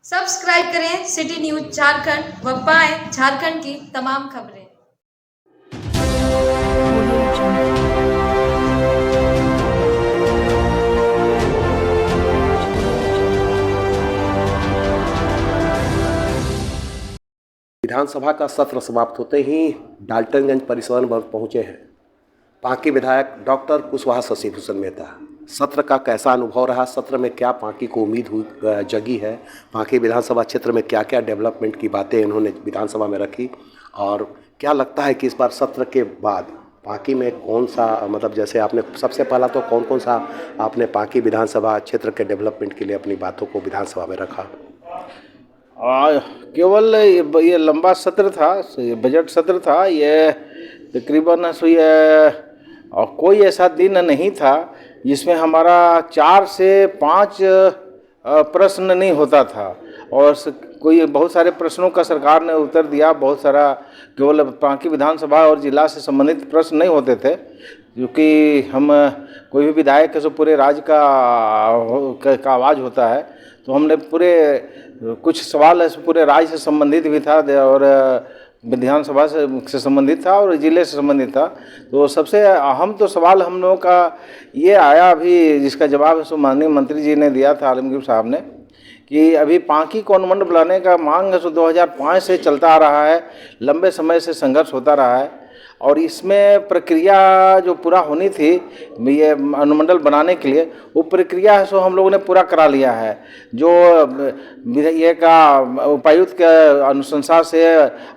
Subscribe करें city news Jharkhand व पाएं झारखंड की तमाम खबरें। विधानसभा का सत्र समाप्त होते ही डाल्टनगंज परिसर पर पहुंचे हैं पांकी विधायक डॉक्टर कुशवाहा शशिभूषण मेहता। सत्र का कैसा अनुभव रहा, सत्र में क्या पांकी को उम्मीद जगी है, पांकी विधानसभा क्षेत्र में क्या क्या डेवलपमेंट की बातें इन्होंने विधानसभा में रखी, और क्या लगता है कि इस बार सत्र के बाद पांकी में कौन सा जैसे आपने सबसे पहला तो कौन सा आपने पांकी विधानसभा क्षेत्र के डेवलपमेंट के लिए अपनी बातों को विधानसभा में रखा? केवल ये लंबा सत्र था, बजट सत्र था। ये तकरीबन और कोई ऐसा दिन नहीं था जिसमें हमारा 4 से 5 प्रश्न नहीं होता था, और कोई बहुत सारे प्रश्नों का सरकार ने उत्तर दिया। बहुत सारा केवल पांकी विधानसभा और जिला से संबंधित प्रश्न नहीं होते थे, क्योंकि हम कोई भी विधायक है तो पूरे राज्य का आवाज़ होता है। तो हमने पूरे कुछ सवाल पूरे राज्य से संबंधित भी था और विधानसभा से संबंधित था और जिले से संबंधित था। तो सबसे अहम तो सवाल हम लोगों का ये आया अभी, जिसका जवाब है माननीय मंत्री जी ने दिया था, आलमगीर साहब ने, कि अभी पांकी को अनुमंडल बनाने का मांग है 2005 से चलता आ रहा है, लंबे समय से संघर्ष होता रहा है, और इसमें प्रक्रिया जो पूरा होनी थी ये अनुमंडल बनाने के लिए, वो प्रक्रिया है सो हम लोगों ने पूरा करा लिया है। जो ये का उपायुक्त के अनुशंसा से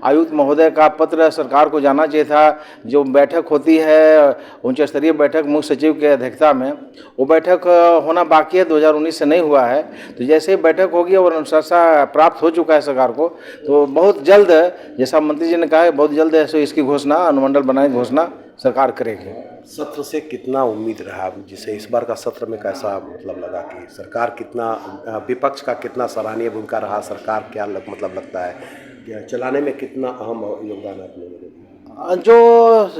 आयुक्त महोदय का पत्र सरकार को जाना चाहिए था। जो बैठक होती है उच्च स्तरीय बैठक मुख्य सचिव के अध्यक्षता में, वो बैठक होना बाकी है, 2019 से नहीं हुआ है। तो जैसे ही बैठक होगी और अनुशंसा प्राप्त हो चुका है सरकार को, तो बहुत जल्द, जैसा मंत्री जी ने कहा है, बहुत जल्द है इसकी घोषणा, अनुमंडल बनाने की घोषणा सरकार करेगी। सत्र से कितना उम्मीद रहा, जिसे इस बार का सत्र में कैसा लगा कि सरकार कितना, विपक्ष का कितना सराहनीय भूमिका रहा, सरकार क्या लगता है कि चलाने में कितना अहम योगदान आपने दिया? जो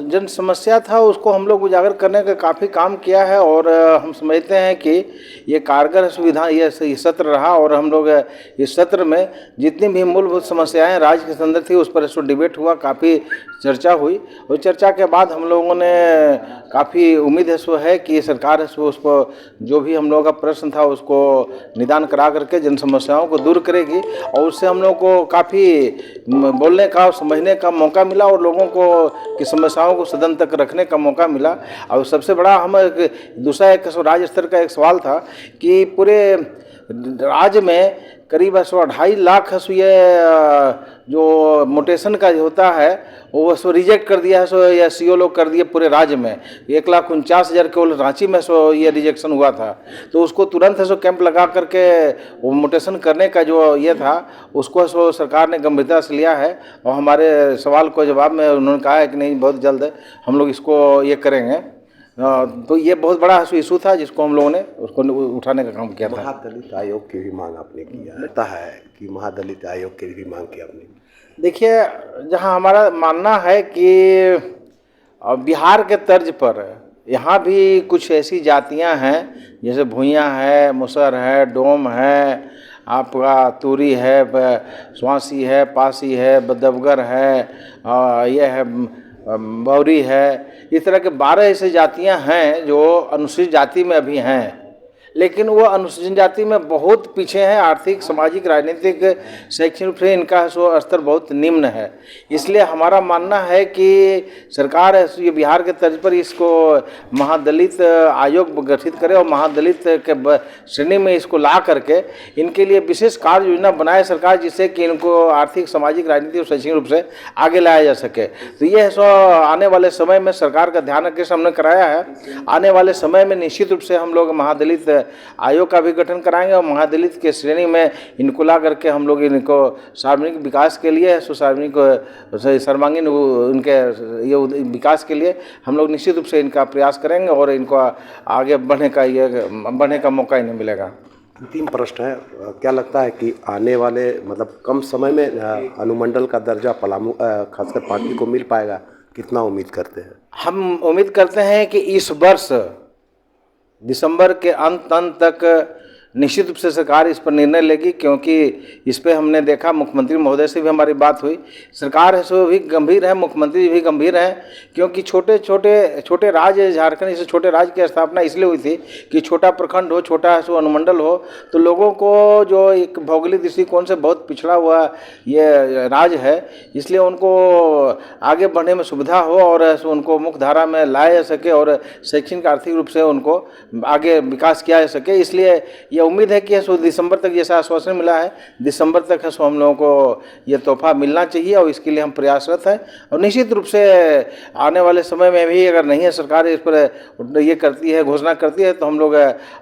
जन समस्या था उसको हम लोग उजागर करने का काफ़ी काम किया है, और हम समझते हैं कि ये कारगर सुविधा ये सत्र रहा। और हम लोग इस सत्र में जितनी भी मूलभूत समस्याएं राज्य के अंदर थी उस पर इसको डिबेट हुआ, काफ़ी चर्चा हुई, और चर्चा के बाद हम लोगों ने काफ़ी उम्मीद है कि सरकार उसको जो भी हम लोगों का प्रश्न था उसको निदान करा करके जन समस्याओं को दूर करेगी, और उससे हम लोगों को काफ़ी बोलने का और समझने का मौका मिला, और लोगों को की समस्याओं को सदन तक रखने का मौका मिला। और सबसे बड़ा हम दूसरा एक राज्य स्तर का एक सवाल था कि पूरे राज्य में करीब 2.5 लाख ये जो मोटेशन का होता है वो रिजेक्ट कर दिया है, या सीओ लोग कर दिए पूरे राज्य में। 1,49,000 केवल रांची में ये रिजेक्शन हुआ था। तो उसको तुरंत कैंप लगा करके वो मोटेशन करने का जो ये था उसको सरकार ने गंभीरता से लिया है, और हमारे सवाल को जवाब में उन्होंने कहा है कि नहीं, बहुत जल्द हम लोग इसको ये करेंगे। तो ये बहुत बड़ा इशू था जिसको हम लोगों ने उसको उठाने का काम किया था। महादलित आयोग की भी मांग आपने किया, लगता है कि महादलित आयोग की भी मांग की आपने? देखिए, जहां हमारा मानना है कि बिहार के तर्ज पर यहाँ भी कुछ ऐसी जातियां हैं, जैसे भूइयाँ है, मुसर है, डोम है, आपका तूरी है, स्वासी है, पासी है, बदबगर है, यह है बौरी है। इस तरह के 12 ऐसी जातियां हैं जो अनुसूचित जाति में अभी हैं, लेकिन वो अनुसूचित जाति में बहुत पीछे हैं। आर्थिक, सामाजिक, राजनीतिक, शैक्षणिक रूप से इनका स्तर बहुत निम्न है। इसलिए हमारा मानना है कि सरकार ये बिहार के तर्ज पर इसको महादलित आयोग गठित करे, और महादलित के श्रेणी में इसको ला करके इनके लिए विशेष कार्य योजना बनाए सरकार, जिससे कि इनको आर्थिक, सामाजिक, राजनीतिक और शैक्षणिक रूप से आगे लाया जा सके। तो ये आने वाले समय में सरकार का ध्यान रखकर हमने कराया है। आने वाले समय में निश्चित रूप से हम लोग महादलित आयोग का भी गठन कराएंगे, और महादलित के श्रेणी में इनको ला करके हम लोग इनको सार्वजनिक विकास के लिए, सार्वजनिक सर्वांगीण उनके ये विकास के लिए हम लोग निश्चित रूप से इनका प्रयास करेंगे, और इनको आगे बढ़ने का मौका इन्हें मिलेगा। अंतिम प्रश्न है, क्या लगता है कि आने वाले कम समय में अनुमंडल का दर्जा पलामू खासकर पांकी को मिल पाएगा? कितना उम्मीद करते हैं? हम उम्मीद करते हैं कि इस वर्ष दिसंबर के अंत तक निश्चित रूप से सरकार इस पर निर्णय लेगी, क्योंकि इस पे हमने देखा, मुख्यमंत्री महोदय से भी हमारी बात हुई। सरकार है सो भी गंभीर है, मुख्यमंत्री भी गंभीर हैं, क्योंकि छोटे राज्य झारखंड, इस छोटे राज्य की स्थापना इसलिए हुई थी कि छोटा प्रखंड हो, छोटा सो अनुमंडल हो, तो लोगों को जो एक भौगोलिक दृष्टिकोण से बहुत पिछड़ा हुआ ये राज्य है, इसलिए उनको आगे बढ़ने में सुविधा हो और उनको मुख्य धारा में लाया जा सके और शैक्षणिक आर्थिक रूप से उनको आगे विकास किया जा सके। इसलिए ये उम्मीद है कि दिसंबर तक, जैसा आश्वासन मिला है, दिसंबर तक है हम लोगों को ये तोहफा मिलना चाहिए और इसके लिए हम प्रयासरत हैं। और निश्चित रूप से आने वाले समय में भी अगर नहीं है सरकार इस पर ये करती है, घोषणा करती है, तो हम लोग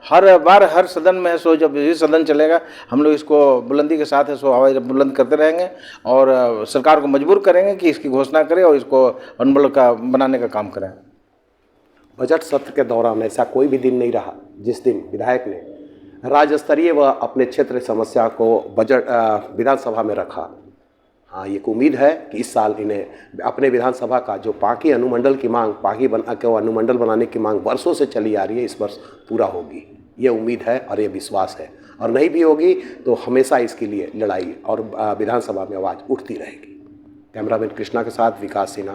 हर बार हर सदन में है सो, जब भी सदन चलेगा हम लोग इसको बुलंदी के साथ है सो आवाज़ बुलंद करते रहेंगे और सरकार को मजबूर करेंगे कि इसकी घोषणा करें और इसको अनुबल का बनाने का काम करें। बजट सत्र के दौरान ऐसा कोई भी दिन नहीं रहा जिस दिन विधायक ने राज्य स्तरीय व अपने क्षेत्र समस्या को विधानसभा में रखा। हाँ, ये उम्मीद है कि इस साल इन्हें अपने विधानसभा का जो पांकी अनुमंडल की मांग, पांकी अनुमंडल बनाने की मांग वर्षों से चली आ रही है, इस वर्ष पूरा होगी। ये उम्मीद है और ये विश्वास है, और नहीं भी होगी तो हमेशा इसके लिए लड़ाई और विधानसभा में आवाज़ उठती रहेगी। कैमरामैन कृष्णा के साथ विकास सिन्हा।